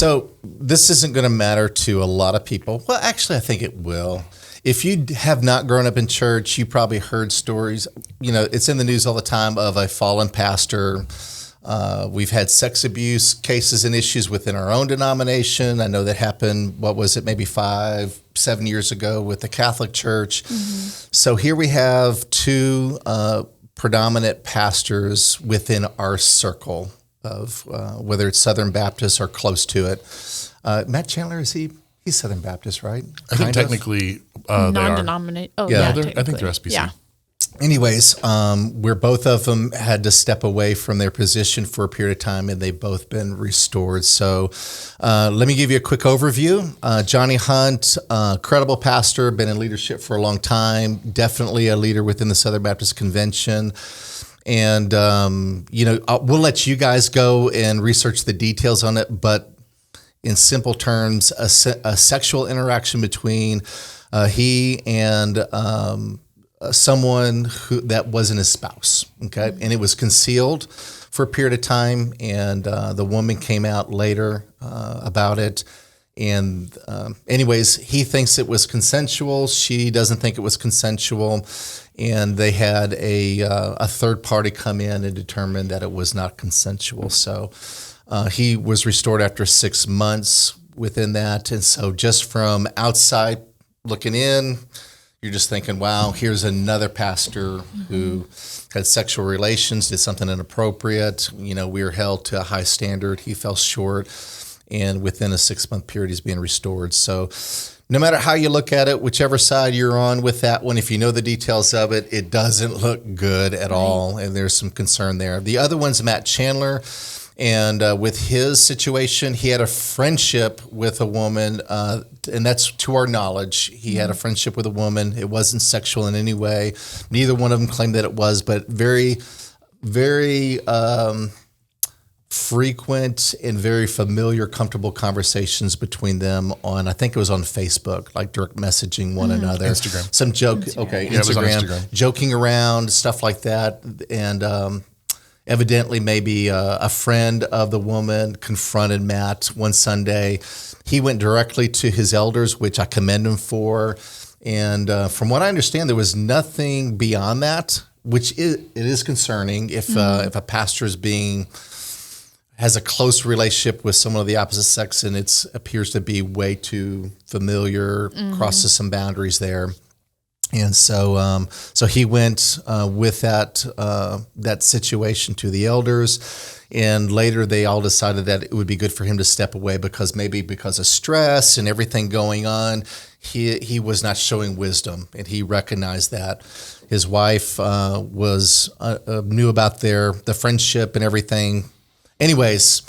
So this isn't going to matter to a lot of people. Well, actually, I think it will. If you have not grown up in church, you probably heard stories. It's in the news all the time of a fallen pastor. We've had sex abuse cases and issues within our own denomination. I know that happened, maybe 5-7 years ago with the Catholic Church. Mm-hmm. So here we have two predominant pastors within our circle of whether it's Southern Baptist or close to it. Matt Chandler, he's Southern Baptist, right? I think technically non-denominational. Oh, yeah. I think they're SBC. Yeah. Anyways, where both of them had to step away from their position for a period of time, and they've both been restored. So let me give you a quick overview. Johnny Hunt, credible pastor, been in leadership for a long time, definitely a leader within the Southern Baptist Convention. And, we'll let you guys go and research the details on it, but in simple terms, a sexual interaction between he and someone that wasn't his spouse, okay? And it was concealed for a period of time, and the woman came out later about it. And anyways, he thinks it was consensual. She doesn't think it was consensual. And they had a third party come in and determine that it was not consensual. So he was restored after 6 months within that. And so just from outside looking in, you're just thinking, wow, here's another pastor who had sexual relations, did something inappropriate. We were held to a high standard. He fell short. And within a 6-month period, he's being restored. So no matter how you look at it, whichever side you're on with that one, if you know the details of it, it doesn't look good at all. And there's some concern there. The other one's Matt Chandler. And with his situation, he had a friendship with a woman, and that's to our knowledge. He had a friendship with a woman. It wasn't sexual in any way. Neither one of them claimed that it was, but very, very frequent and very familiar, comfortable conversations between them on, I think it was on Facebook, like direct messaging one another. Instagram. Some joke, Yeah, Instagram, it was on Instagram. Joking around, stuff like that. And evidently maybe a friend of the woman confronted Matt one Sunday. He went directly to his elders, which I commend him for. And from what I understand, there was nothing beyond that, which it is concerning if a pastor has a close relationship with someone of the opposite sex, and it appears to be way too familiar, crosses some boundaries there. And so he went with that situation to the elders, and later they all decided that it would be good for him to step away because of stress and everything going on, he was not showing wisdom, and he recognized that. His wife knew about the friendship and everything. Anyways,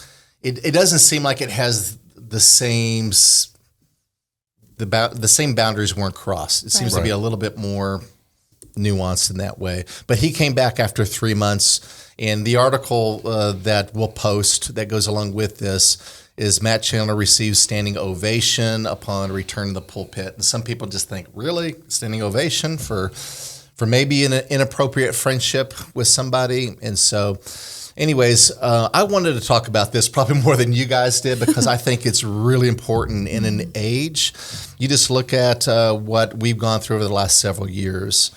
it doesn't seem like it has the same boundaries weren't crossed. It seems to be a little bit more nuanced in that way. But he came back after 3 months, and the article that we'll post that goes along with this is Matt Chandler receives standing ovation upon return to the pulpit. And some people just think, really? Standing ovation for maybe an inappropriate friendship with somebody? And so anyways, I wanted to talk about this probably more than you guys did because I think it's really important in an age. You just look at what we've gone through over the last several years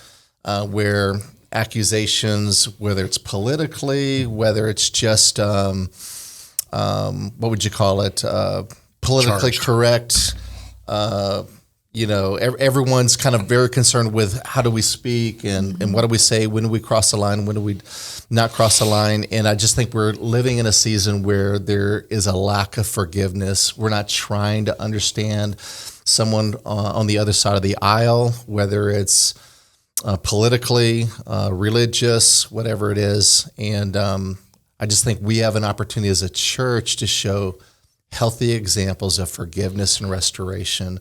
where accusations, whether it's politically, whether it's just, what would you call it, politically correct, everyone's kind of very concerned with how do we speak and what do we say, when do we cross the line, when do we not cross the line. And I just think we're living in a season where there is a lack of forgiveness. We're not trying to understand someone on the other side of the aisle, whether it's politically, religious, whatever it is. And I just think we have an opportunity as a church to show healthy examples of forgiveness and restoration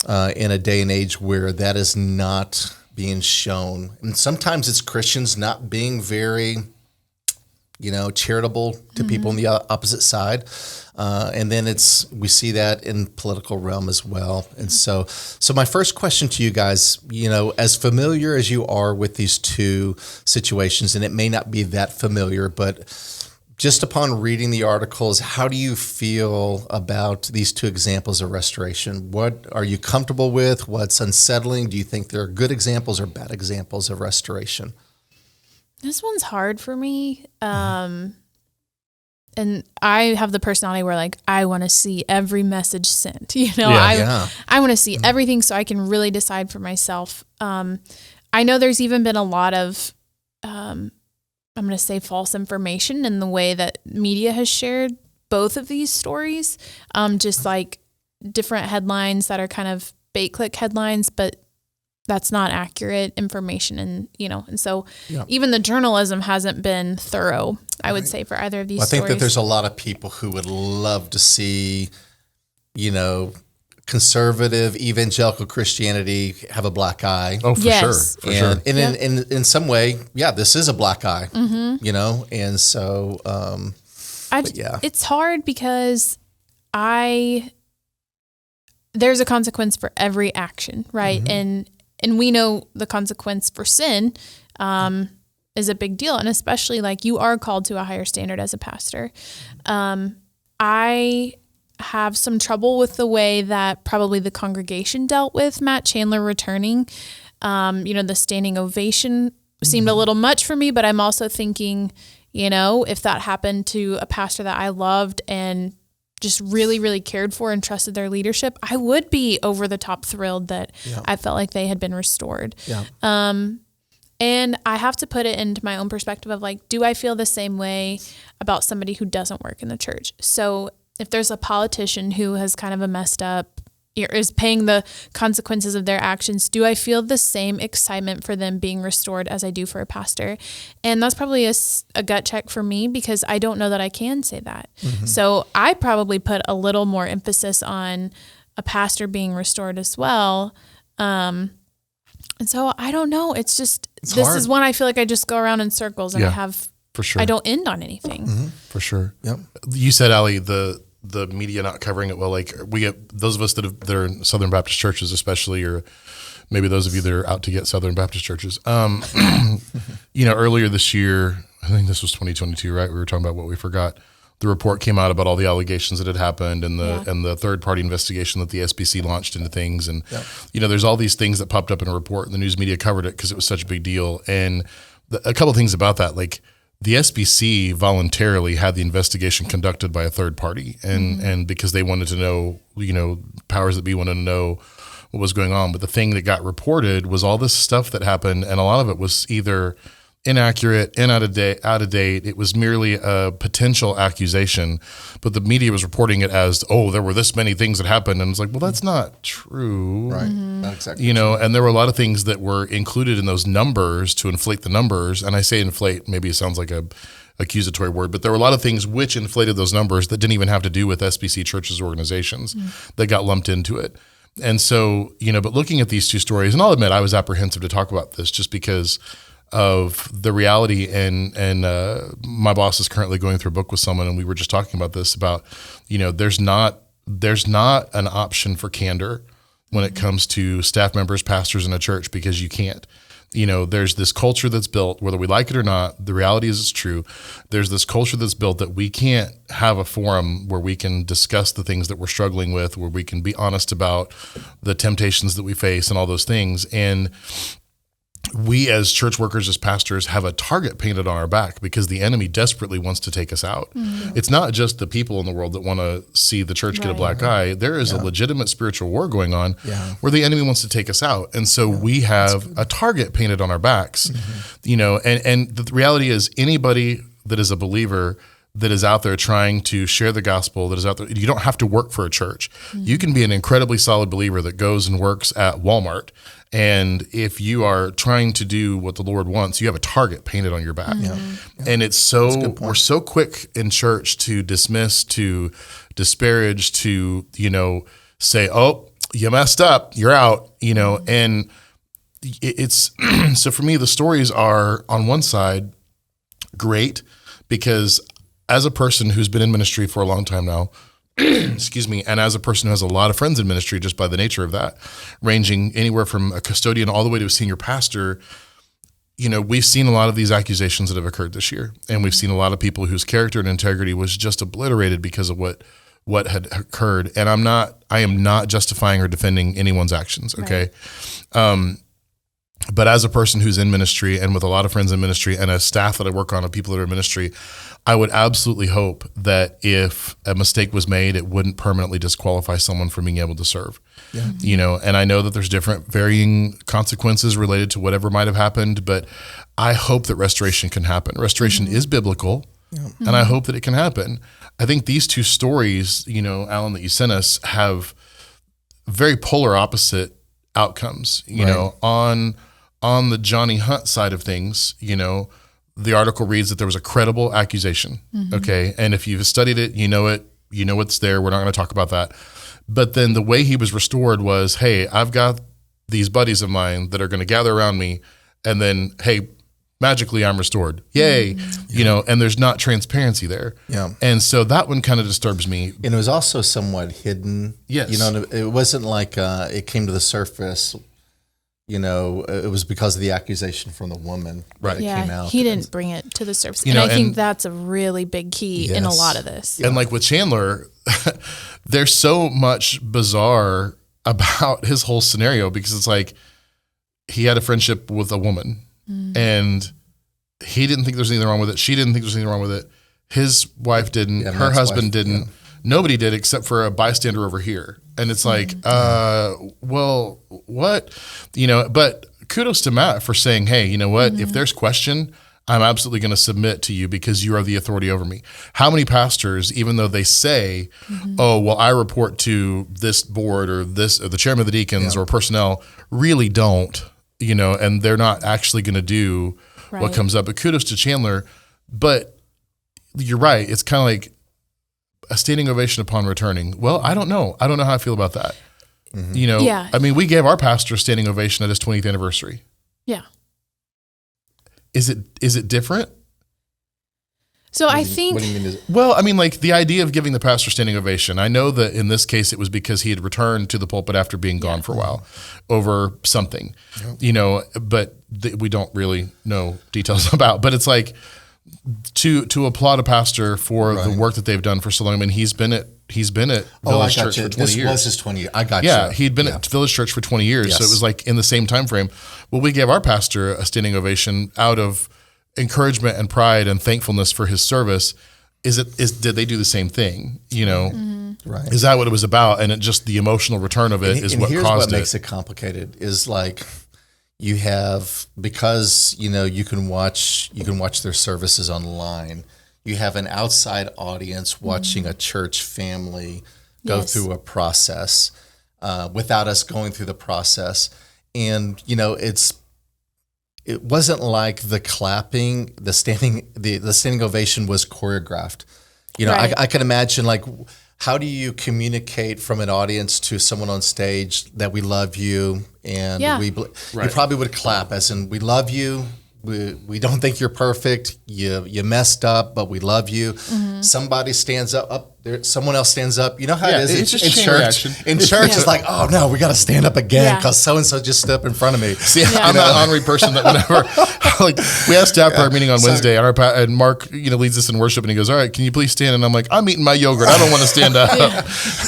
in a day and age where that is not being shown. And sometimes it's Christians not being very, charitable to people on the opposite side. And then we see that in political realm as well. And so my first question to you guys, as familiar as you are with these two situations, and it may not be that familiar, but just upon reading the articles, how do you feel about these two examples of restoration? What are you comfortable with? What's unsettling? Do you think there are good examples or bad examples of restoration? This one's hard for me. And I have the personality where like, I want to see every message sent, I want to see everything so I can really decide for myself. I know there's even been a lot of, I'm going to say false information in the way that media has shared both of these stories. Just like different headlines that are kind of bait click headlines, but that's not accurate information. And so even the journalism hasn't been thorough, I would say, for either of these stories. I think that there's a lot of people who would love to see, conservative evangelical Christianity have a black eye. Oh, for sure. And in some way, this is a black eye, and so, it's hard because there's a consequence for every action, right? Mm-hmm. And we know the consequence for sin is a big deal. And especially like you are called to a higher standard as a pastor. I have some trouble with the way that probably the congregation dealt with Matt Chandler returning. The standing ovation seemed a little much for me, but I'm also thinking, if that happened to a pastor that I loved and just really, really cared for and trusted their leadership, I would be over the top thrilled that I felt like they had been restored. Yeah. And I have to put it into my own perspective of like, do I feel the same way about somebody who doesn't work in the church? So if there's a politician who has kind of a messed up, is paying the consequences of their actions, do I feel the same excitement for them being restored as I do for a pastor? And that's probably a gut check for me because I don't know that I can say that. Mm-hmm. So I probably put a little more emphasis on a pastor being restored as well. And so I don't know. It's hard. Is one I feel like I just go around in circles and for sure. I don't end on anything. Mm-hmm. For sure. Yep. You said, Allie, the media not covering it well. Like we get those of us that are in Southern Baptist churches, especially, or maybe those of you that are out to get Southern Baptist churches. Earlier this year, I think this was 2022, right? We were talking about what we forgot. The report came out about all the allegations that had happened and the third party investigation that the SBC launched into things. And, there's all these things that popped up in a report and the news media covered it because it was such a big deal. And a couple of things about that, like, the SBC voluntarily had the investigation conducted by a third party, and because they wanted to know, powers that be wanted to know what was going on. But the thing that got reported was all this stuff that happened, and a lot of it was either inaccurate and out of date. It was merely a potential accusation, but the media was reporting it as, there were this many things that happened, and it's like, well, that's not true, right? Mm-hmm. Not exactly. True. And there were a lot of things that were included in those numbers to inflate the numbers. And I say inflate, maybe it sounds like a accusatory word, but there were a lot of things which inflated those numbers that didn't even have to do with SBC churches or organizations that got lumped into it. And so, but looking at these two stories, and I'll admit I was apprehensive to talk about this just because of the reality, and my boss is currently going through a book with someone, and we were just talking about this about, there's not an option for candor when it comes to staff members, pastors in a church, because you can't. There's this culture that's built, whether we like it or not, the reality is it's true. There's this culture that's built that we can't have a forum where we can discuss the things that we're struggling with, where we can be honest about the temptations that we face and all those things. And we as church workers, as pastors, have a target painted on our back because the enemy desperately wants to take us out. Mm-hmm. It's not just the people in the world that want to see the church get a black eye. There is a legitimate spiritual war going on where the enemy wants to take us out. And so we have a target painted on our backs, and the reality is anybody that is a believer that is out there trying to share the gospel, that is out there, you don't have to work for a church. Mm-hmm. You can be an incredibly solid believer that goes and works at Walmart. And if you are trying to do what the Lord wants, you have a target painted on your back. Mm-hmm. And it's we're so quick in church to dismiss, to disparage, to, say, oh, you messed up, you're out, and it's, so for me, the stories are on one side great because as a person who's been in ministry for a long time now, excuse me, and as a person who has a lot of friends in ministry just by the nature of that, ranging anywhere from a custodian all the way to a senior pastor, we've seen a lot of these accusations that have occurred this year, and we've seen a lot of people whose character and integrity was just obliterated because of what had occurred. And I am not justifying or defending anyone's actions. Okay. Right. But as a person who's in ministry and with a lot of friends in ministry and a staff that I work on of people that are in ministry, I would absolutely hope that if a mistake was made, it wouldn't permanently disqualify someone from being able to serve. Yeah. And I know that there's different varying consequences related to whatever might have happened, but I hope that restoration can happen. Restoration is biblical, and I hope that it can happen. I think these two stories, Alan, that you sent us have very polar opposite outcomes, on the Johnny Hunt side of things, the article reads that there was a credible accusation. Okay. And if you've studied it, you know it's there. We're not going to talk about that. But then the way he was restored was, hey, I've got these buddies of mine that are going to gather around me, and then, hey, magically I'm restored. Yay. And there's not transparency there. Yeah. And so that one kind of disturbs me. And it was also somewhat hidden. Yes. It wasn't like it came to the surface. It was because of the accusation from the woman that it came out. He didn't bring it to the surface. And I think that's a really big key in a lot of this. And like with Chandler, there's so much bizarre about his whole scenario, because it's like he had a friendship with a woman and he didn't think there's anything wrong with it. She didn't think there's anything wrong with it. His wife didn't. Her husband didn't. Yeah. Nobody did except for a bystander over here. And it's like, well, what? But kudos to Matt for saying, hey, you know what? If there's question, I'm absolutely going to submit to you because you are the authority over me. How many pastors, even though they say, oh, well, I report to this board or the chairman of the deacons or personnel, really don't, and they're not actually going to do what comes up. But kudos to Chandler. But you're right. It's kind of like a standing ovation upon returning. Well, I don't know. I don't know how I feel about that. I mean, we gave our pastor a standing ovation at his 20th anniversary. Yeah. Is it different? So I think, what do you mean? Well, I mean, like the idea of giving the pastor standing ovation, I know that in this case, it was because he had returned to the pulpit after being gone for a while over something, but we don't really know details about, but it's like, to applaud a pastor for the work that they've done for so long. I mean, he's been at Village Church for 20 years. This was his 20 years. I got you. Yeah, he'd been at Village Church for 20 years, so it was like in the same time frame. Well, we gave our pastor a standing ovation out of encouragement and pride and thankfulness for his service. Did they do the same thing? Right? Is that what it was about? And it just the emotional return of it is what caused it. Here's what makes it complicated is like, you have, because you can watch their services online. You have an outside audience watching a church family go through a process without us going through the process, and it wasn't like the clapping, the standing ovation was choreographed. I can imagine, like, how do you communicate from an audience to someone on stage that we love you and you probably would clap as in, we love you. We don't think you're perfect. You messed up, but we love you. Somebody stands up there. Someone else stands up. You know how it is. It's just in church. In church, it's like, oh no, we got to stand up again because so and so just stood up in front of me. See, I'm that honorary person that whenever we have staff prayer meeting on Wednesday, and Mark leads us in worship, and he goes, "All right, can you please stand?" And I'm like, "I'm eating my yogurt. I don't want to stand up."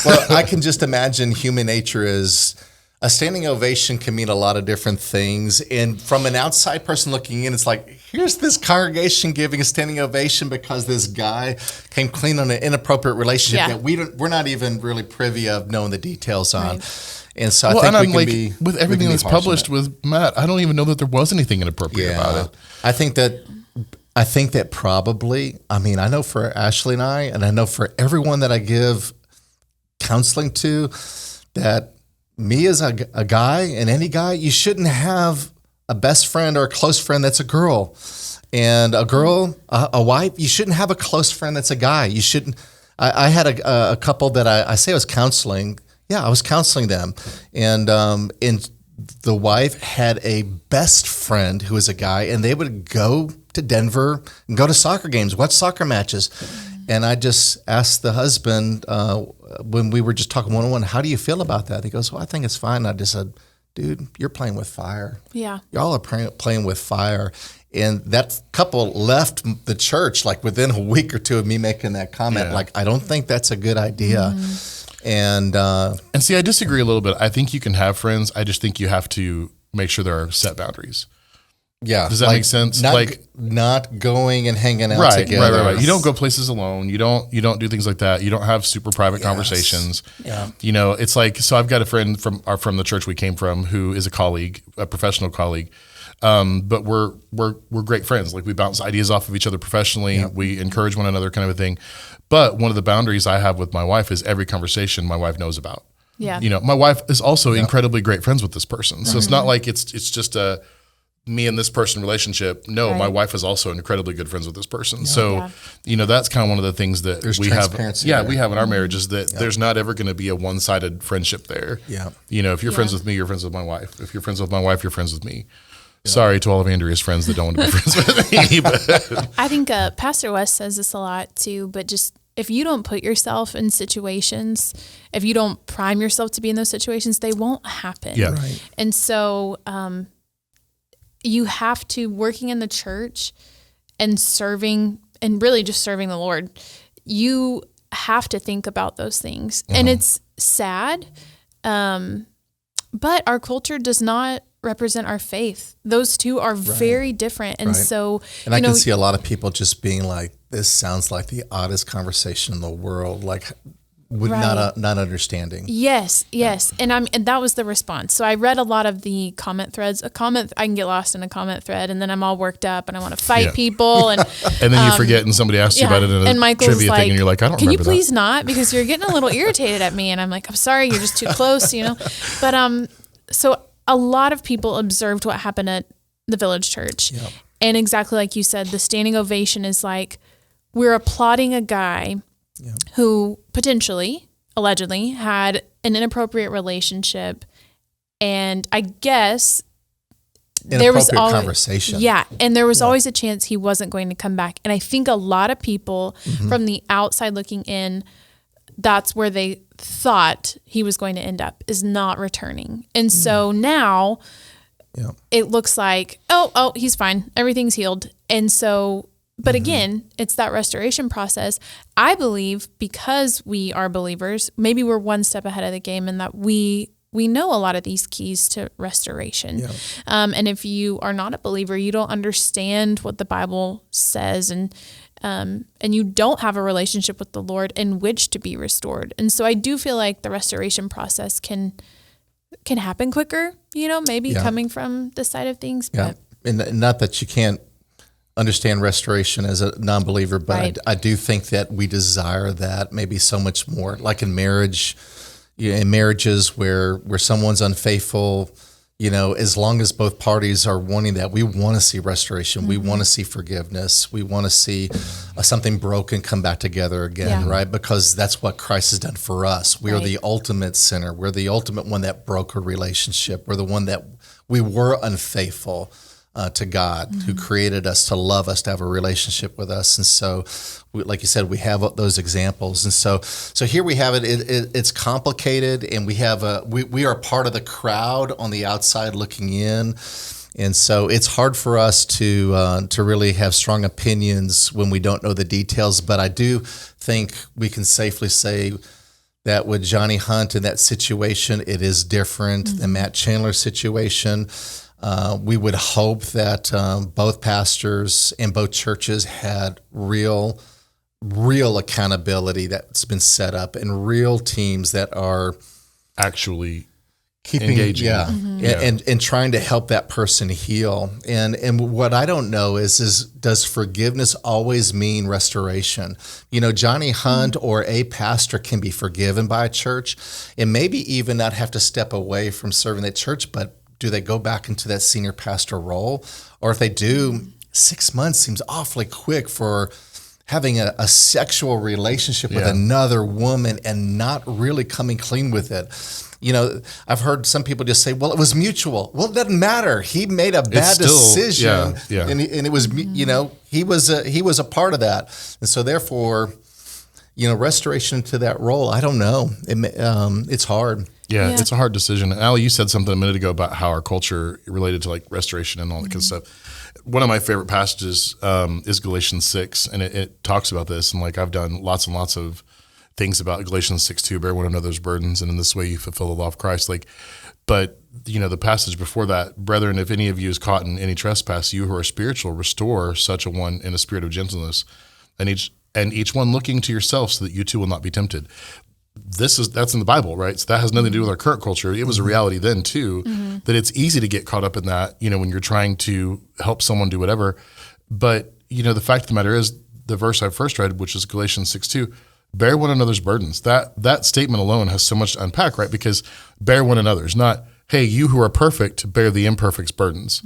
Well, I can just imagine human nature is. A standing ovation can mean a lot of different things. And from an outside person looking in, it's like, here's this congregation giving a standing ovation because this guy came clean on an inappropriate relationship that we're not even really privy of knowing the details on. Right. And so I think with everything that's published with Matt, I don't even know that there was anything inappropriate about it. I think that probably, I know for Ashley and I know for everyone that I give counseling to, that me as a guy and any guy, you shouldn't have a best friend or a close friend that's a girl. And a girl, a wife, you shouldn't have a close friend that's a guy. You shouldn't. I had a couple that I say I was counseling. Yeah, I was counseling them. And the wife had a best friend who was a guy, and they would go to Denver and go to soccer games, watch soccer matches. And I just asked the husband when we were just talking one-on-one, how do you feel about that? He goes, well, I think it's fine. I just said, dude, you're playing with fire. Yeah. Y'all are playing with fire. And that couple left the church like within a week or two of me making that comment. Yeah. Like, I don't think that's a good idea. And see, I disagree a little bit. I think you can have friends. I just think you have to make sure there are set boundaries. yeah, Does that make sense? Not, Like- not going and hanging out Right. together. You don't go places alone. You don't do things like that. You don't have super private conversations. Yeah. You know, it's like, so I've got a friend from the church we came from who is a colleague, a professional colleague. But we're great friends. Like we bounce ideas off of each other professionally. Yeah. We encourage one another, kind of a thing. But one of the boundaries I have with my wife is every conversation my wife knows about. Yeah. You know, my wife is also incredibly great friends with this person. So it's not like it's just a me and this person relationship. No, my Right. wife is also incredibly good friends with this person. So, Yeah. you know, that's kind of one of the things that There's we have. transparency Yeah, there. we have in our marriage is that there's not ever going to be a one-sided friendship there. Yeah. You know, if you're friends Yeah. with me, you're friends with my wife. If you're friends with my wife, you're friends with me. Sorry to all of Andrea's friends that don't want to be friends with me. But I think Pastor West says this a lot too, but just if you don't put yourself in situations, if you don't prime yourself to be in those situations, they won't happen. Yeah. Right. And so you have to, working in the church and serving and really just serving the Lord, you have to think about those things. And it's sad, but our culture does not represent our faith. Those two are very different. And Right. so, And I you know, can see a lot of people just being like, this sounds like the oddest conversation in the world. Like, with Right. not understanding. Yes. And that was the response. So I read a lot of the comment threads. I can get lost in a comment thread, and then I'm all worked up, and I want to fight Yeah. people. And and then you forget, and somebody asks you about it in a and Michael's trivia like, thing, and you're like, I don't can you remember please that. not? Because you're getting a little irritated at me. And I'm like, I'm sorry, you're just too close, you know? But, so a lot of people observed what happened at the Village Church. Yep. And exactly like you said, the standing ovation is like, we're applauding a guy who potentially, allegedly, had an inappropriate relationship. And I guess there was Inappropriate always conversation. Yeah, and there was always a chance he wasn't going to come back. And I think a lot of people from the outside looking in, that's where they thought he was going to end up, is not returning. And so now Yeah. it looks like, oh, he's fine. Everything's healed. And so, but again, it's that restoration process. I believe because we are believers, maybe we're one step ahead of the game in that we know a lot of these keys to restoration. Yeah. And if you are not a believer, you don't understand what the Bible says, and you don't have a relationship with the Lord in which to be restored. And so I do feel like the restoration process can happen quicker, you know, maybe Yeah. coming from this side of things. Yeah. But And not that you can't understand restoration as a non-believer, but Right. I do think that we desire that maybe so much more. Like in marriage, in marriages where someone's unfaithful, you know, as long as both parties are wanting that, we want to see restoration. We want to see forgiveness. We want to see something broken come back together again, Yeah. right? Because that's what Christ has done for us. We are Right. the ultimate sinner. We're the ultimate one that broke a relationship. We're the one that we were unfaithful to God, who created us, to love us, to have a relationship with us. And so, like you said, we have those examples. And so here we have it. It's complicated, and we have we are part of the crowd on the outside looking in. And so it's hard for us to really have strong opinions when we don't know the details. But I do think we can safely say that with Johnny Hunt in that situation, it is different than Matt Chandler's situation. We would hope that both pastors and both churches had real accountability that's been set up, and real teams that are Actually keeping engaging. and trying to help that person heal. And what I don't know is does forgiveness always mean restoration? You know, Johnny Hunt or a pastor can be forgiven by a church and maybe even not have to step away from serving that church, but do they go back into that senior pastor role? Or if they do, 6 months seems awfully quick for having a sexual relationship with Yeah. another woman and not really coming clean with it. You know, I've heard some people just say, well, it was mutual. Well, it doesn't matter. He made a bad still- decision. yeah. And it was, you know, he was a part of that. And so therefore, restoration to that role. I don't know. It's hard. Yeah, Yeah. it's a hard decision. And Ali, you said something a minute ago about how our culture related to like restoration and all that kind of stuff. One of my favorite passages is Galatians 6, and it talks about this. And like I've done lots and lots of things about Galatians 6:2, bear one another's burdens, and in this way you fulfill the law of Christ. But the passage before that, brethren, if any of you is caught in any trespass, you who are spiritual, restore such a one in a spirit of gentleness, and each one looking to yourself, so that you too will not be tempted. That's in the Bible, right? So that has nothing to do with our current culture. It was a reality then too, that it's easy to get caught up in that, when you're trying to help someone do whatever. But, the fact of the matter is, the verse I first read, which is Galatians 6:2, bear one another's burdens. That statement alone has so much to unpack, right? Because bear one another's, not, hey, you who are perfect, bear the imperfect's burdens.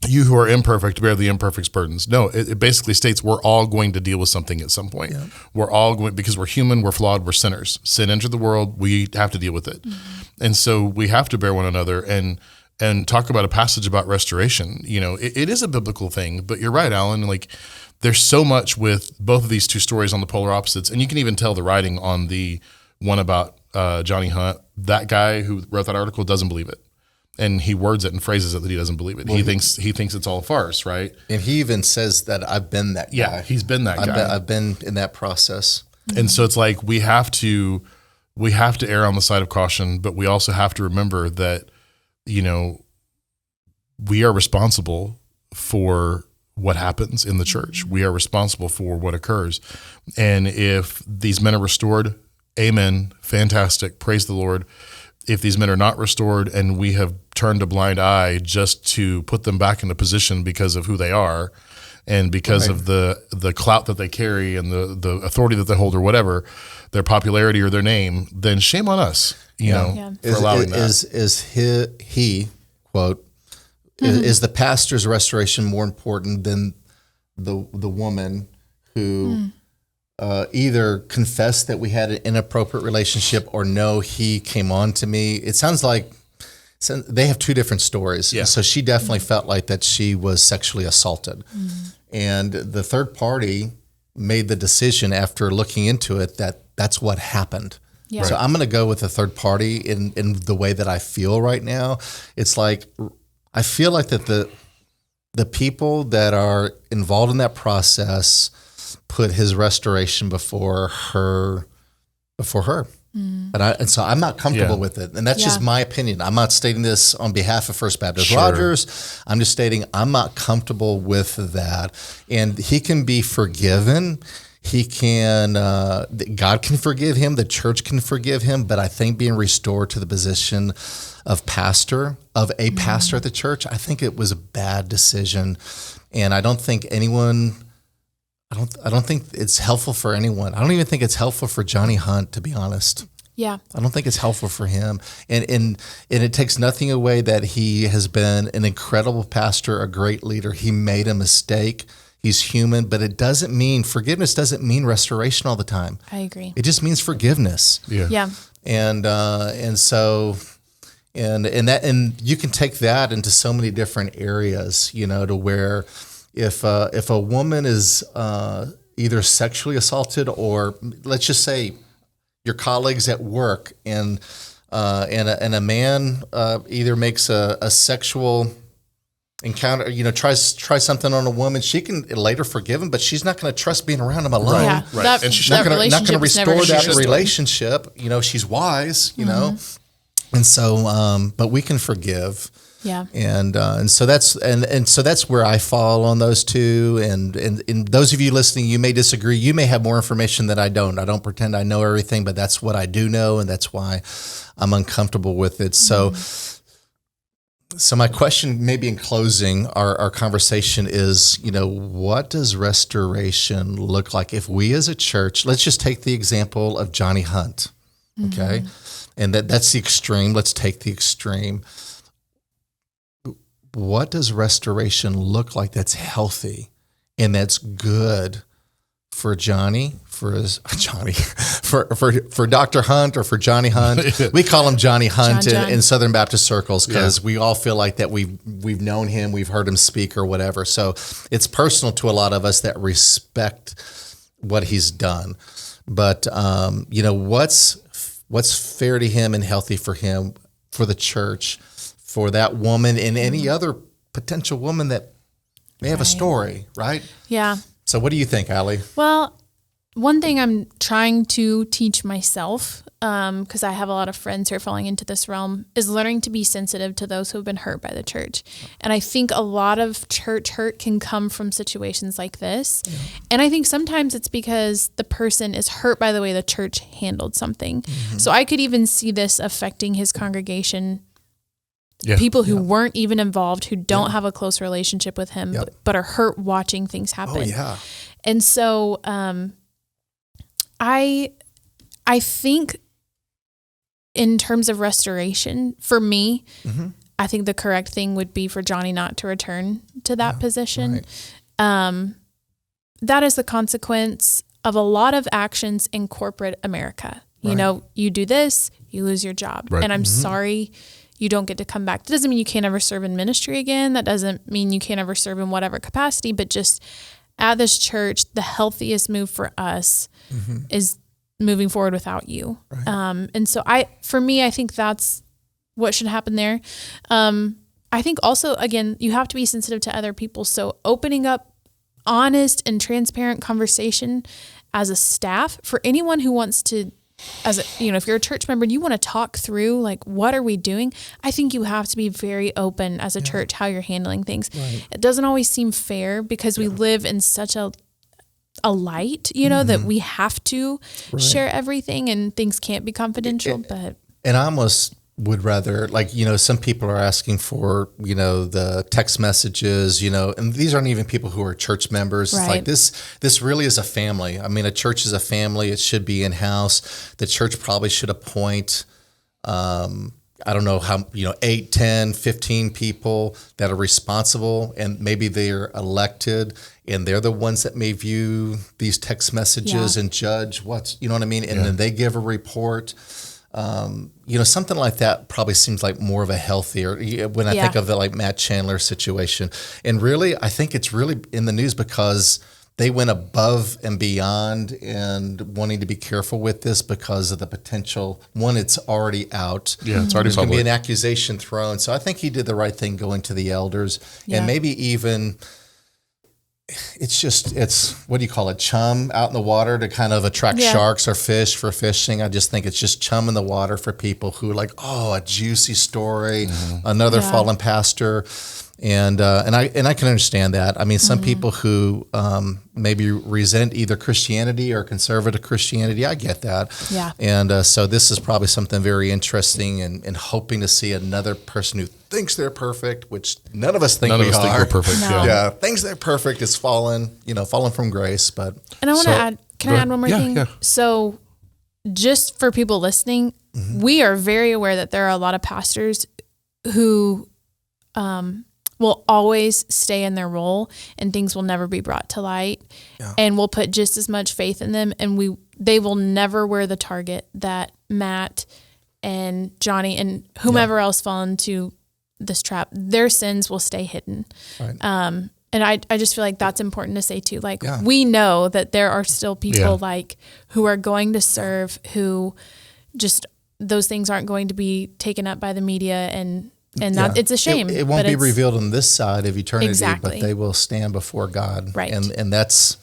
You who are imperfect, bear the imperfect's burdens. No, it basically states we're all going to deal with something at some point. Yeah. We're all going, because we're human, we're flawed, we're sinners. Sin entered the world, we have to deal with it. And so we have to bear one another and talk about a passage about restoration. It is a biblical thing, but you're right, Alan, like there's so much with both of these two stories on the polar opposites. And you can even tell the writing on the one about Johnny Hunt. That guy who wrote that article doesn't believe it. And he words it and phrases it that he doesn't believe it. Well, he thinks it's all a farce, right? And he even says that I've been that guy. Yeah, he's been that guy. I've been in that process. And so it's like we have to err on the side of caution, but we also have to remember that, we are responsible for what happens in the church. We are responsible for what occurs. And if these men are restored, amen, fantastic, praise the Lord. If these men are not restored and we have turned a blind eye just to put them back into position because of who they are and because of the clout that they carry and the authority that they hold or whatever, their popularity or their name, then shame on us, for allowing that. Is he quote, is the pastor's restoration more important than the woman who either confess that we had an inappropriate relationship or no, he came on to me? It sounds like they have two different stories. Yeah. So she definitely felt like that she was sexually assaulted. And the third party made the decision after looking into it that that's what happened. Yeah. So I'm going to go with the third party in the way that I feel right now. It's like, I feel like that the people that are involved in that process put his restoration before her. And so I'm not comfortable with it. And that's just my opinion. I'm not stating this on behalf of First Baptist Rogers. I'm just stating I'm not comfortable with that. And he can be forgiven. He can, God can forgive him. The church can forgive him. But I think being restored to the position of pastor at the church, I think it was a bad decision. And I don't think anyone... I don't think it's helpful for anyone. I don't even think it's helpful for Johnny Hunt, to be honest. Yeah. I don't think it's helpful for him. And it takes nothing away that he has been an incredible pastor, a great leader. He made a mistake. He's human, but forgiveness doesn't mean restoration all the time. I agree. It just means forgiveness. Yeah. And you can take that into so many different areas, to where if a woman is either sexually assaulted or, let's just say, your colleagues at work and a man either makes a sexual encounter, tries something on a woman, she can later forgive him, but she's not going to trust being around him alone. Yeah. Right. And she's not going to restore that relationship. She's wise, and so, but we can forgive. Yeah. And so that's where I fall on those two. And those of you listening, you may disagree. You may have more information that I don't. I don't pretend I know everything, but that's what I do know, and that's why I'm uncomfortable with it. So my question, maybe in closing our conversation, is, what does restoration look like if we as a church? Let's just take the example of Johnny Hunt, okay, and that's the extreme. Let's take the extreme. What does restoration look like that's healthy and that's good for Johnny, for Dr. Hunt or for Johnny Hunt? We call him Johnny Hunt in Southern Baptist circles because we all feel like that we've known him, we've heard him speak or whatever. So it's personal to a lot of us that respect what he's done. But what's fair to him and healthy for him, for the church, for that woman and any other potential woman that may have a story, right? Yeah. So what do you think, Allie? Well, one thing I'm trying to teach myself, because I have a lot of friends who are falling into this realm, is learning to be sensitive to those who have been hurt by the church. And I think a lot of church hurt can come from situations like this. Yeah. And I think sometimes it's because the person is hurt by the way the church handled something. Mm-hmm. So I could even see this affecting his congregation. Yeah. People who weren't even involved, who don't have a close relationship with him, but are hurt watching things happen. Oh, yeah. And so I think in terms of restoration, for me, I think the correct thing would be for Johnny not to return to that position. Right. That is the consequence of a lot of actions in corporate America. Right. You know, you do this, you lose your job. Right. And I'm sorry you don't get to come back. That doesn't mean you can't ever serve in ministry again. That doesn't mean you can't ever serve in whatever capacity, but just at this church, the healthiest move for us is moving forward without you. Right. And so for me, I think that's what should happen there. I think also, again, you have to be sensitive to other people. So opening up honest and transparent conversation as a staff for anyone who wants to, if you're a church member and you want to talk through, like, what are we doing? I think you have to be very open as a church, how you're handling things. Right. It doesn't always seem fair because we live in such a light, that we have to share everything and things can't be confidential. And I almost would rather, some people are asking for, the text messages, and these aren't even people who are church members. Right. It's like this really is a family. I mean, a church is a family. It should be in-house. The church probably should appoint, I don't know how, 8, 10, 15 people that are responsible, and maybe they're elected and they're the ones that may view these text messages and judge what's, you know what I mean? And then they give a report. Something like that probably seems like more of a healthier, when I think of the Matt Chandler situation. And really, I think it's really in the news because they went above and beyond and wanting to be careful with this because of the potential. One, it's already out. Yeah, it's already There's going to be an accusation thrown. So I think he did the right thing going to the elders and maybe even it's what do you call it? Chum out in the water to kind of attract sharks or fish for fishing. I just think it's just chum in the water for people who are like, oh, a juicy story, another fallen pastor. And I can understand that. I mean, some people who maybe resent either Christianity or conservative Christianity, I get that. Yeah. And so this is probably something very interesting, and hoping to see another person who thinks they're perfect, which none of us think we are. None of us think we're perfect. No. Yeah, thinks they're perfect is fallen from grace. But and I want to add. Can I add one more thing? Yeah. So, just for people listening, we are very aware that there are a lot of pastors who will always stay in their role and things will never be brought to light, and we'll put just as much faith in them, and they will never wear the target that Matt and Johnny and whomever else fall into this trap. Their sins will stay hidden. Right. And I just feel like that's important to say too. Like we know that there are still people who are going to serve, who just those things aren't going to be taken up by the media, and that it's a shame. It won't be revealed on this side of eternity, but Exactly. they will stand before God. Right. And that's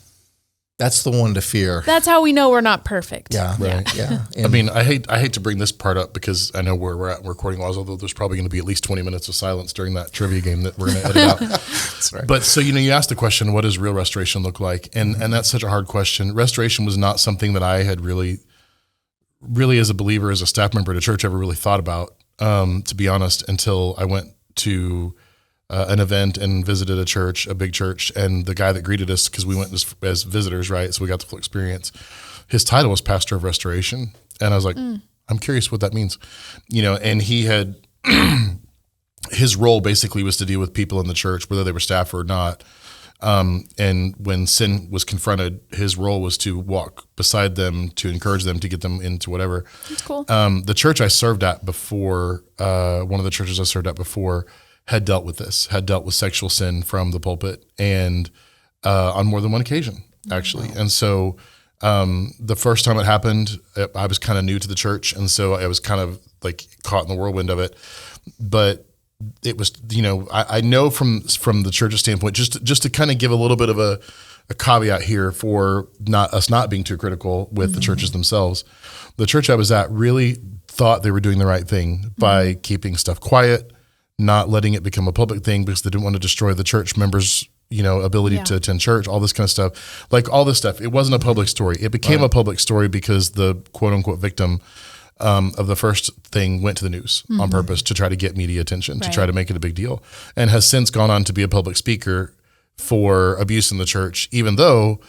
the one to fear. That's how we know we're not perfect. Yeah. Right. Yeah. I mean, I hate to bring this part up because I know where we're at in recording laws, although there's probably going to be at least 20 minutes of silence during that trivia game that we're going to edit out. That's right. But so, you asked the question, what does real restoration look like? And that's such a hard question. Restoration was not something that I had really as a believer, as a staff member at a church, ever really thought about, to be honest, until I went to an event and visited a big church, and the guy that greeted us, because we went as visitors, right? So we got the full experience. His title was Pastor of Restoration. And I was like, I'm curious what that means, and he had, his role basically was to deal with people in the church, whether they were staff or not. And when sin was confronted, his role was to walk beside them, to encourage them, to get them into whatever. That's cool. The church I served at before, one of the churches I served at before, had dealt with sexual sin from the pulpit, and on more than one occasion. actually. And so the first time it happened, I was kind of new to the church. And so I was kind of like caught in the whirlwind of it. But it was, I know from the church's standpoint, just to kind of give a little bit of a caveat here for us not being too critical with the churches themselves. The church I was at really thought they were doing the right thing by keeping stuff quiet, not letting it become a public thing because they didn't want to destroy the church members' ability to attend church, all this kind of stuff. Like all this stuff, it wasn't a public story. It became a public story because the quote unquote victim of the first thing went to the news on purpose to try to get media attention, to try to make it a big deal, and has since gone on to be a public speaker for abuse in the church, even though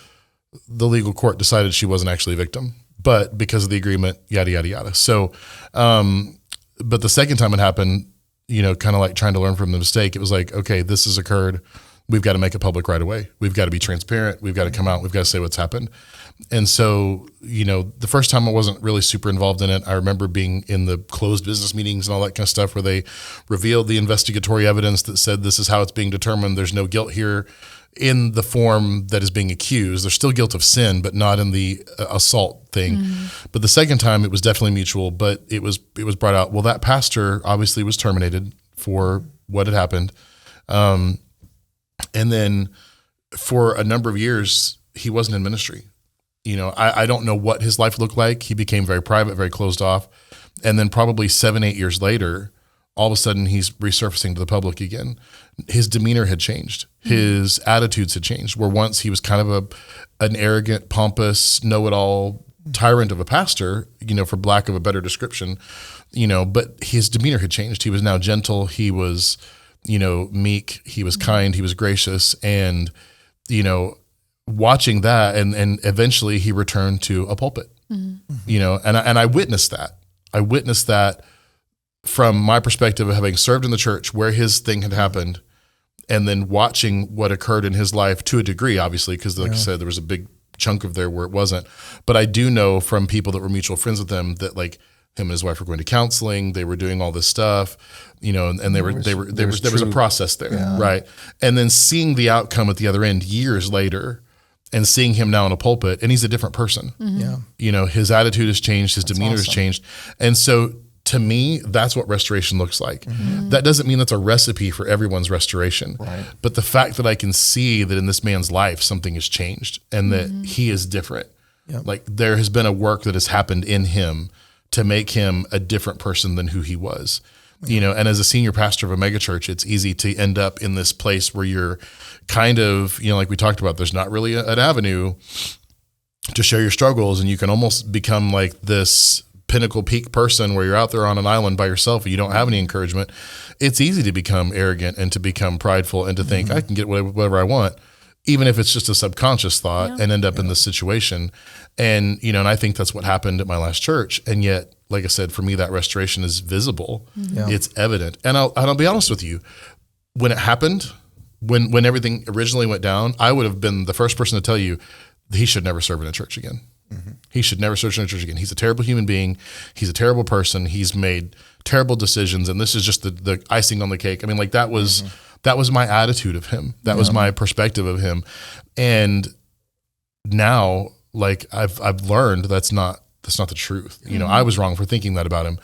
the legal court decided she wasn't actually a victim, but because of the agreement, yada, yada, yada. So, but the second time it happened, kind of like trying to learn from the mistake, it was like, okay, this has occurred. We've got to make it public right away. We've got to be transparent. We've got to come out. We've got to say what's happened. And so, the first time I wasn't really super involved in it. I remember being in the closed business meetings and all that kind of stuff where they revealed the investigatory evidence that said this is how it's being determined. There's no guilt here in the form that is being accused. There's still guilt of sin, but not in the assault thing. But the second time it was definitely mutual, but it was brought out, well, that pastor obviously was terminated for what had happened. And then for a number of years, he wasn't in ministry. I don't know what his life looked like. He became very private, very closed off. And then probably 7-8 years later, all of a sudden he's resurfacing to the public again. His demeanor had changed. His attitudes had changed, where once he was kind of an arrogant, pompous, know-it-all tyrant of a pastor, for lack of a better description, but his demeanor had changed. He was now gentle. He was, meek. He was kind. He was gracious. And, watching that, and eventually he returned to a pulpit, and I witnessed that. I witnessed that from my perspective of having served in the church where his thing had happened, and then watching what occurred in his life to a degree, obviously, because like I said, there was a big chunk of there where it wasn't. But I do know from people that were mutual friends with him that like him and his wife were going to counseling, they were doing all this stuff, and there was a process there, right? And then seeing the outcome at the other end years later, and seeing him now in a pulpit, and he's a different person. His attitude has changed, his demeanor has changed. And so to me, that's what restoration looks like. That doesn't mean that's a recipe for everyone's restoration. Right. But the fact that I can see that in this man's life, something has changed and that he is different. Like there has been a work that has happened in him to make him a different person than who he was. And as a senior pastor of a megachurch, it's easy to end up in this place where you're kind of, like we talked about, there's not really an avenue to share your struggles. And you can almost become like this pinnacle peak person where you're out there on an island by yourself and you don't have any encouragement. It's easy to become arrogant and to become prideful and to think I can get whatever I want, even if it's just a subconscious thought, and end up in this situation. And, and I think that's what happened at my last church. And yet, like I said, for me, that restoration is visible. It's evident. And I'll be honest with you, when it happened, when everything originally went down, I would have been the first person to tell you he should never serve in a church again. He should never serve in a church again. He's a terrible human being. He's a terrible person. He's made terrible decisions. And this is just the icing on the cake. I mean, like that was my attitude of him. That was my perspective of him. And now, like I've learned that's not the truth. I was wrong for thinking that about him,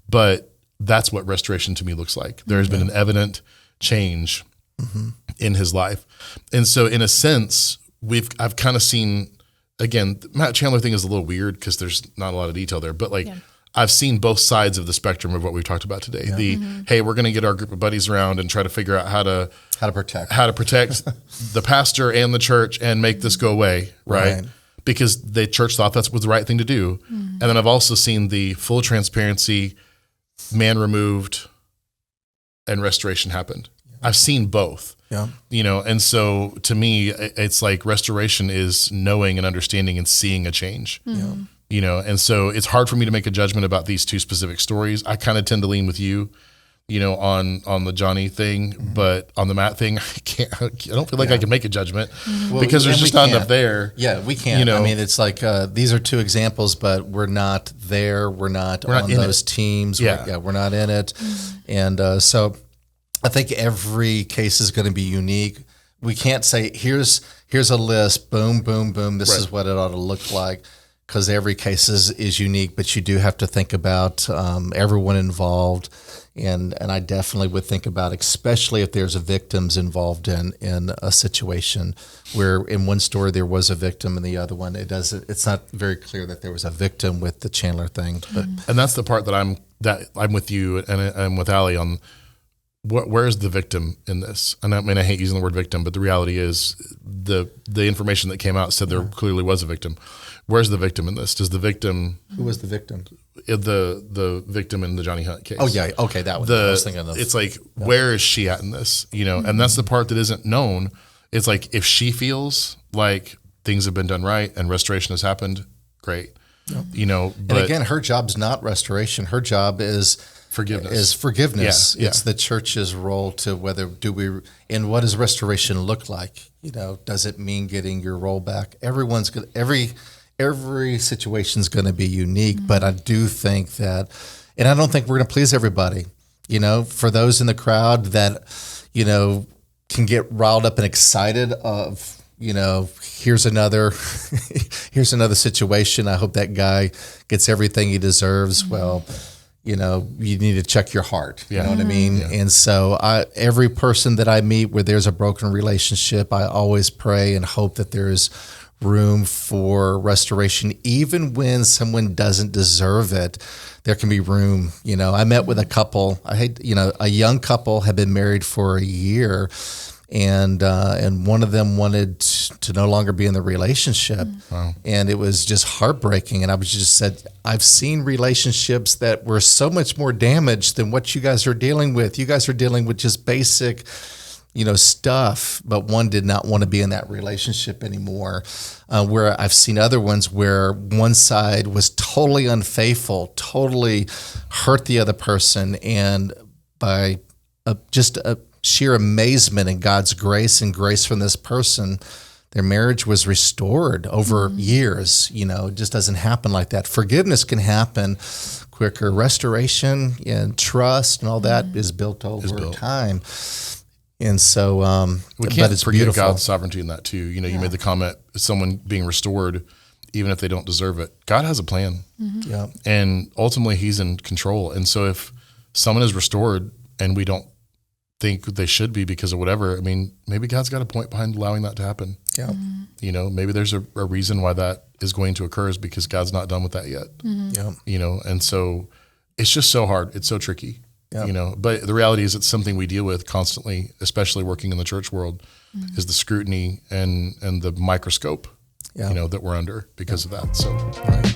but that's what restoration to me looks like. There's been an evident change in his life. And so in a sense, I've kind of seen, again, the Matt Chandler thing is a little weird because there's not a lot of detail there, but I've seen both sides of the spectrum of what we've talked about today. Hey, we're going to get our group of buddies around and try to figure out how to protect the pastor and the church and make this go away. Right. Because the church thought that was the right thing to do. And then I've also seen the full transparency, man removed, and restoration happened. I've seen both. And so to me, it's like restoration is knowing and understanding and seeing a change. And so it's hard for me to make a judgment about these two specific stories. I kind of tend to lean with you, on the Johnny thing, but on the Matt thing, I don't feel like I can make a judgment because there's just not enough there. Yeah, we can't. I mean, it's like these are two examples, but we're not there. We're not on those teams. We're not in it. And so I think every case is going to be unique. We can't say here's here's a list, boom, boom, boom. This Right. is what it ought to look like. Because every case is unique, but you do have to think about everyone involved, and I definitely would think about, especially if there's victims involved in a situation where in one story there was a victim, and the other one it's not very clear that there was a victim with the Chandler thing. But And that's the part that I'm with you and I'm with Allie on. Where's the victim in this? And I mean, I hate using the word victim, but the reality is the information that came out said there clearly was a victim. Where's the victim in this? Does the victim, who was the victim? the victim in the Johnny Hunt case? Oh yeah, okay, that one. I was thinking of. It's like, where is she at in this? And that's the part that isn't known. It's like, if she feels like things have been done right and restoration has happened, great. But and again, her job's not restoration. Her job is forgiveness. Yeah. It's the church's role to and what does restoration look like? Does it mean getting your role back? Every situation's going to be unique, but I do think that, and I don't think we're going to please everybody. For those in the crowd that, can get riled up and excited of, here's another situation. I hope that guy gets everything he deserves. Well, you need to check your heart. You know what I mean? Yeah. And so every person that I meet where there's a broken relationship, I always pray and hope that there's room for restoration. Even when someone doesn't deserve it, there can be room. I met with a couple. A young couple had been married for a year, and one of them wanted to no longer be in the relationship. Wow. And it was just heartbreaking. And I was just said, I've seen relationships that were so much more damaged than what you guys are dealing with. You guys are dealing with just basic stuff, but one did not want to be in that relationship anymore. Where I've seen other ones where one side was totally unfaithful, totally hurt the other person, and by just a sheer amazement in God's grace and grace from this person, their marriage was restored over years. It just doesn't happen like that. Forgiveness can happen quicker. Restoration and trust and all that is built over time. And so, we can't it's forget beautiful. God's sovereignty in that too. You made the comment, someone being restored, even if they don't deserve it. God has a plan. Mm-hmm. Yeah. And ultimately he's in control. And so if someone is restored and we don't think they should be because of whatever, I mean, maybe God's got a point behind allowing that to happen. Yeah. Maybe there's a reason why that is going to occur, is because God's not done with that yet. Yeah. And so it's just so hard. It's so tricky. Yeah. But the reality is it's something we deal with constantly, especially working in the church world, is the scrutiny and the microscope, that we're under because of that. So, Right.